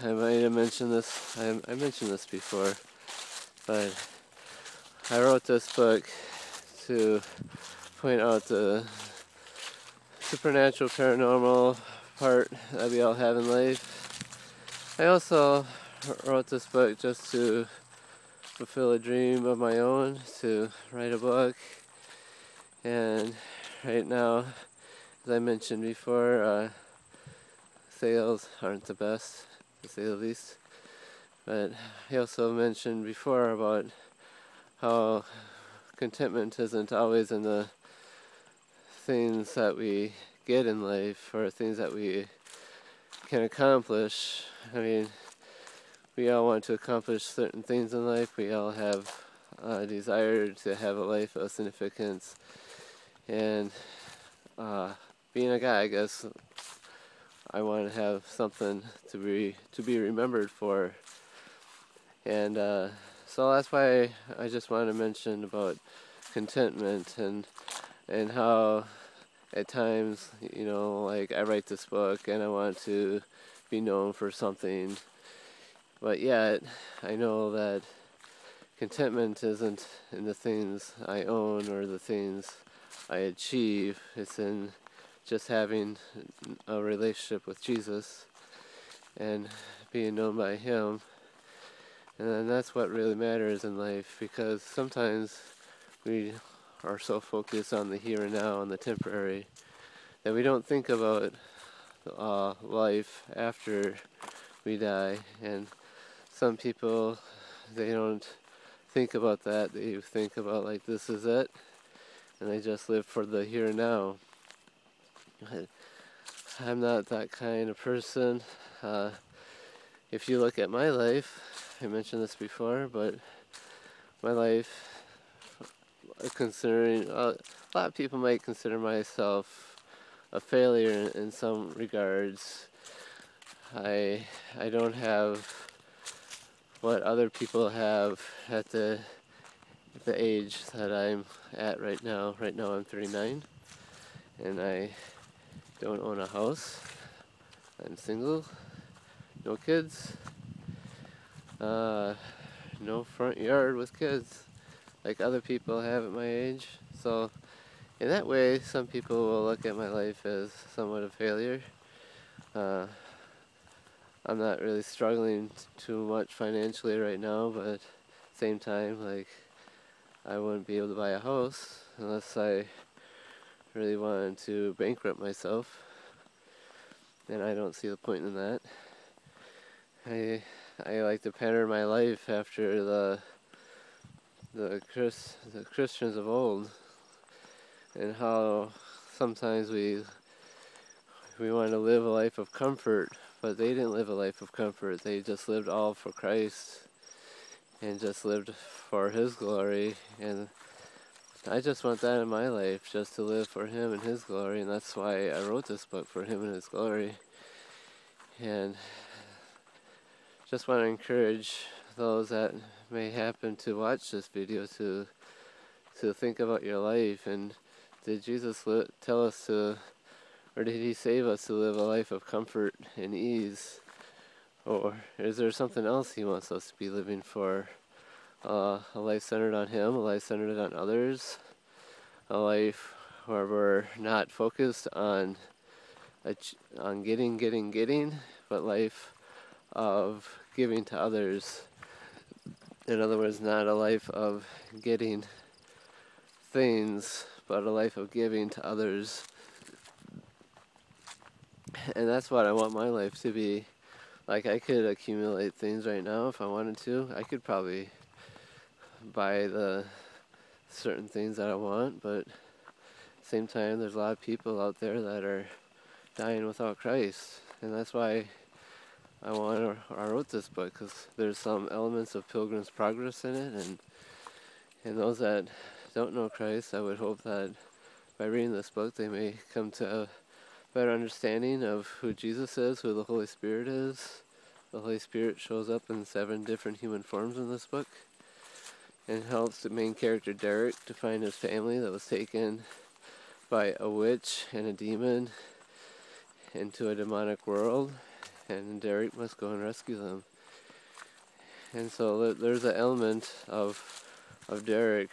I might have mentioned this. I mentioned this before, but I wrote this book to point out the supernatural, paranormal part that we all have in life. I also wrote this book just to fulfill a dream of my own, to write a book. And right now, as I mentioned before, sales aren't the best, to say the least. But I also mentioned before about how contentment isn't always in the things that we get in life or things that we can accomplish. I mean, we all want to accomplish certain things in life. We all have a desire to have a life of significance. And being a guy, I guess, I want to have something to be remembered for. And so that's why I just want to mention about contentment and how at times, like I write this book and I want to be known for something, but yet I know that contentment isn't in the things I own or the things I achieve. It's in just having a relationship with Jesus and being known by Him. And that's what really matters in life, because sometimes we are so focused on the here and now and the temporary that we don't think about life after we die. And some people, they don't think about that. They think about like, this is it, and they just live for the here and now. I'm not that kind of person. If you look at my life, I mentioned this before, but my life, considering a lot of people might consider myself a failure in some regards. I don't have what other people have at the age that I'm at right now. Right now I'm 39, and I don't own a house. I'm single, no kids, no front yard with kids like other people have at my age. So in that way, some people will look at my life as somewhat a failure. I'm not really struggling too much financially right now, but at the same time, like, I wouldn't be able to buy a house unless I really wanted to bankrupt myself, and I don't see the point in that. I like to pattern my life after the Christians of old, and how sometimes we want to live a life of comfort, but they didn't live a life of comfort. They just lived all for Christ and just lived for His glory. And I just want that in my life, just to live for Him and His glory, and that's why I wrote this book, for Him and His glory. And just want to encourage those that may happen to watch this video to think about your life. And did Jesus tell us to, or did He save us to live a life of comfort and ease? Or is there something else He wants us to be living for? A life centered on Him, a life centered on others, a life where we're not focused on getting, but life of giving to others. In other words, not a life of getting things, but a life of giving to others. And that's what I want my life to be. Like, I could accumulate things right now if I wanted to. I could probably buy the certain things that I want, but at the same time, there's a lot of people out there that are dying without Christ. And that's why I wrote this book, because there's some elements of Pilgrim's Progress in it, and those that don't know Christ, I would hope that by reading this book they may come to a better understanding of who Jesus is, who the Holy Spirit is. The Holy Spirit shows up in 7 different human forms in this book, and helps the main character Derek to find his family that was taken by a witch and a demon into a demonic world. and Derek must go and rescue them. And so there's an element of Derek.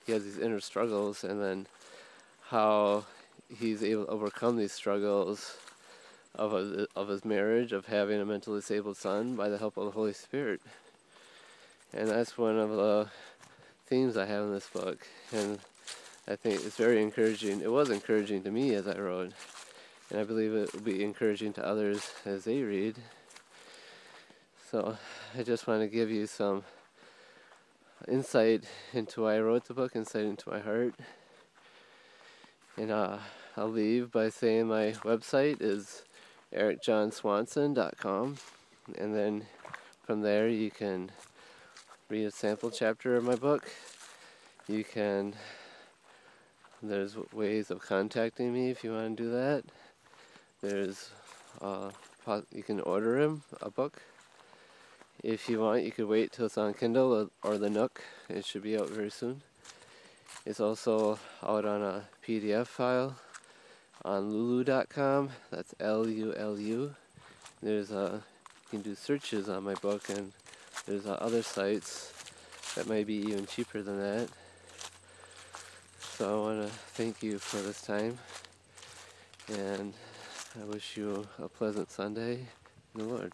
He has these inner struggles, and then how he's able to overcome these struggles of his marriage, of having a mentally disabled son, by the help of the Holy Spirit. And that's one of the themes I have in this book, and I think it's very encouraging. It was encouraging to me as I wrote, and I believe it will be encouraging to others as they read. So I just want to give you some insight into why I wrote the book, insight into my heart. And I'll leave by saying my website is ericjohnswanson.com, and then from there you can read a sample chapter of my book. There's ways of contacting me if you want to do that. You can order a book. If you want, you could wait till it's on Kindle or the Nook. It should be out very soon. It's also out on a PDF file on lulu.com. That's Lulu. You can do searches on my book, and there's other sites that may be even cheaper than that. So I want to thank you for this time, and I wish you a pleasant Sunday in the Lord.